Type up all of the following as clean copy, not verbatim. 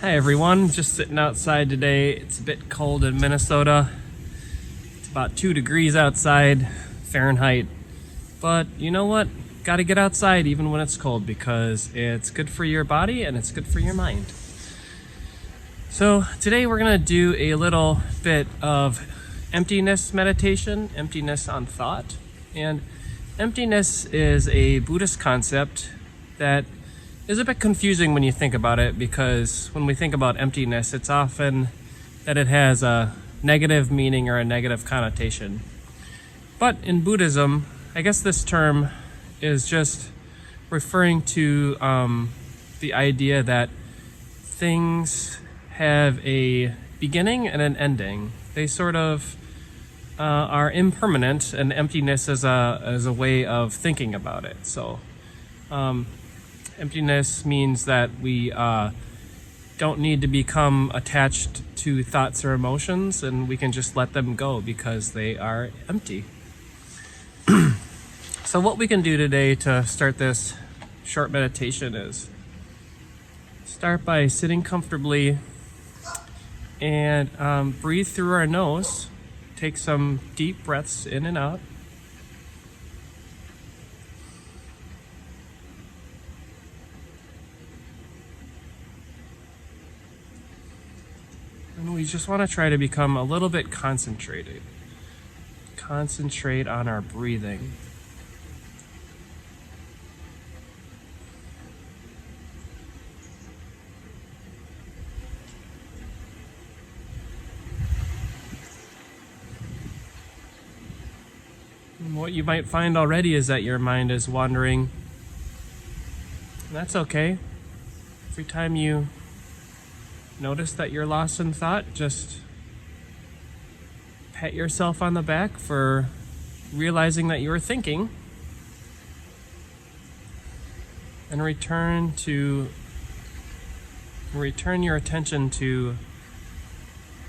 Hi everyone, just sitting outside today. It's a bit cold in Minnesota. It's about 2 degrees outside Fahrenheit. But you know what? Gotta get outside even when it's cold because it's good for your body and it's good for your mind. So today we're gonna do a little bit of emptiness meditation, emptiness on thought. And emptiness is a Buddhist concept that is a bit confusing when you think about it, because when we think about emptiness, it's often that it has a negative meaning or a negative connotation. But in Buddhism, I guess this term is just referring to the idea that things have a beginning and an ending. They sort of are impermanent, and emptiness is a way of thinking about it. So emptiness means that we don't need to become attached to thoughts or emotions, and we can just let them go because they are empty. So what we can do today to start this short meditation is start by sitting comfortably and breathe through our nose. Take some deep breaths in and out. And we just want to try to become a little bit concentrated. Concentrate on our breathing. And what you might find already is that your mind is wandering. And that's okay. Every time you notice that you're lost in thought, just pat yourself on the back for realizing that you were thinking, and return your attention to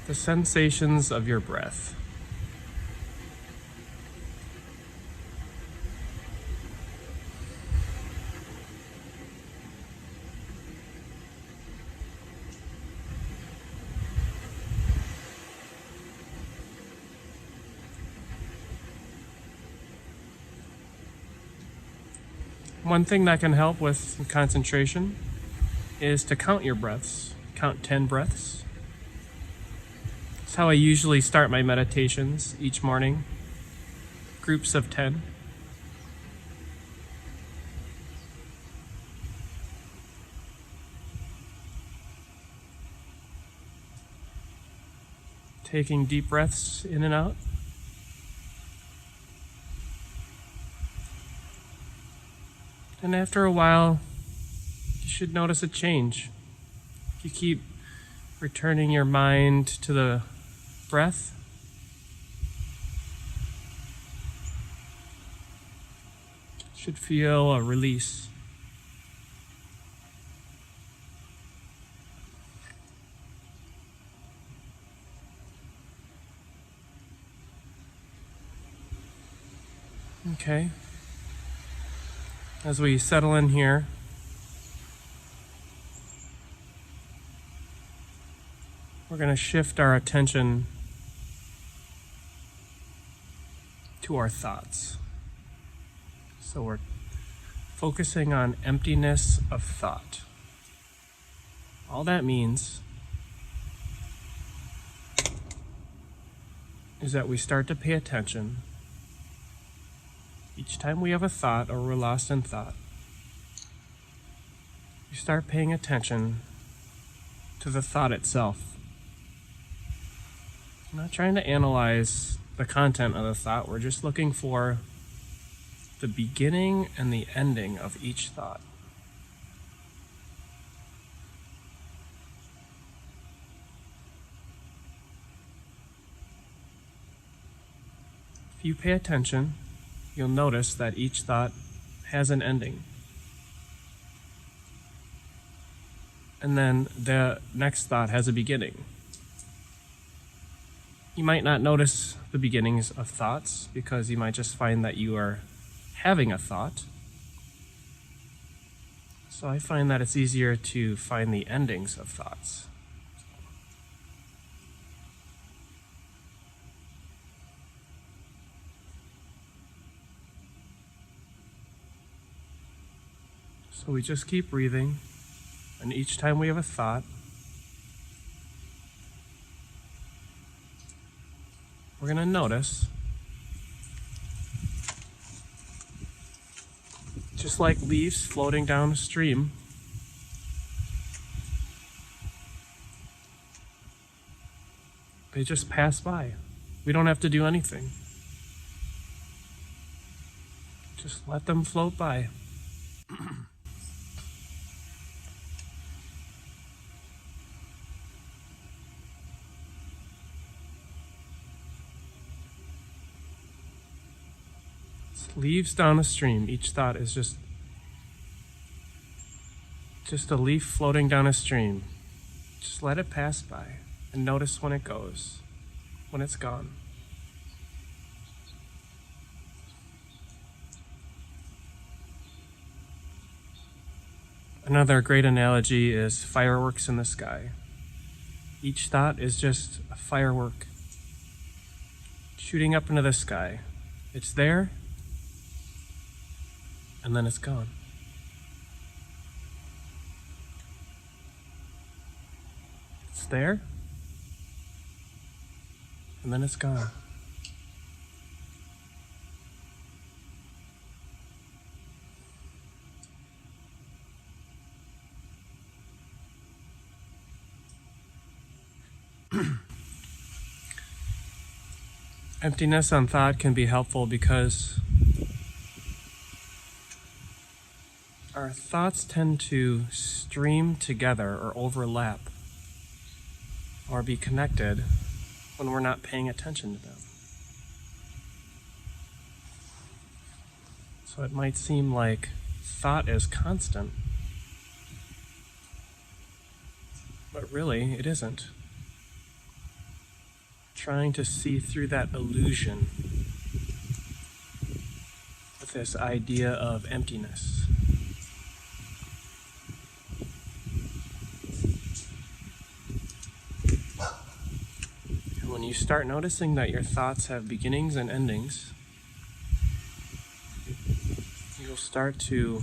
the sensations of your breath. One thing that can help with concentration is to count your breaths. Count 10 breaths. That's how I usually start my meditations each morning. Groups of 10. Taking deep breaths in and out. And after a while, you should notice a change. If you keep returning your mind to the breath, you should feel a release. Okay. As we settle in here, we're going to shift our attention to our thoughts. So we're focusing on emptiness of thought. All that means is that we start to pay attention each time we have a thought or we're lost in thought. We start paying attention to the thought itself. We're not trying to analyze the content of the thought. We're just looking for the beginning and the ending of each thought. If you pay attention, you'll notice that each thought has an ending. And then the next thought has a beginning. You might not notice the beginnings of thoughts because you might just find that you are having a thought. So I find that it's easier to find the endings of thoughts. So we just keep breathing, and each time we have a thought, we're going to notice, just like leaves floating down a stream, they just pass by. We don't have to do anything. Just let them float by. Leaves down a stream. Each thought is just a leaf floating down a stream. Just let it pass by and notice when it goes, when it's gone. Another great analogy is fireworks in the sky. Each thought is just a firework shooting up into the sky. It's there, and then it's gone. It's there, and then it's gone. Emptiness on thought can be helpful because our thoughts tend to stream together or overlap or be connected when we're not paying attention to them. So it might seem like thought is constant, but really it isn't. Trying to see through that illusion with this idea of emptiness. And when you start noticing that your thoughts have beginnings and endings, you'll start to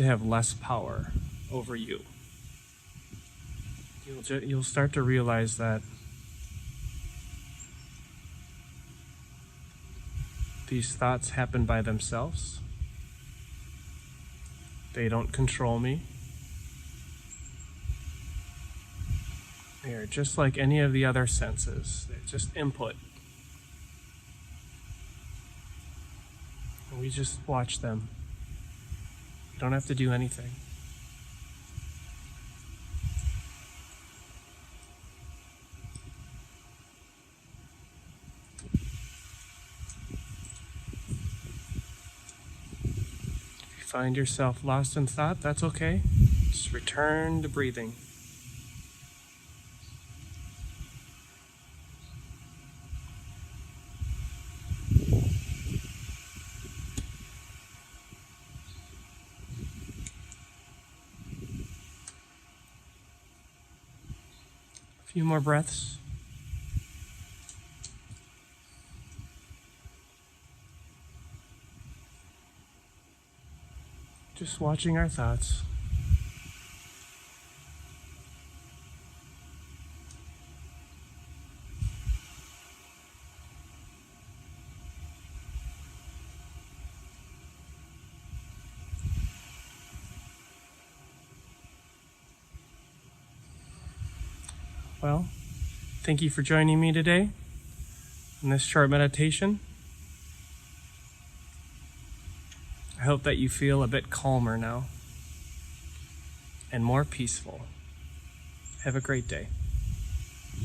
have less power over you. You'll start to realize that these thoughts happen by themselves. They don't control me. They are just like any of the other senses. They're just input. And we just watch them. We don't have to do anything. Find yourself lost in thought, that's okay. Just return to breathing. A few more breaths. Just watching our thoughts. Well, thank you for joining me today in this short meditation. I hope that you feel a bit calmer now and more peaceful. Have a great day.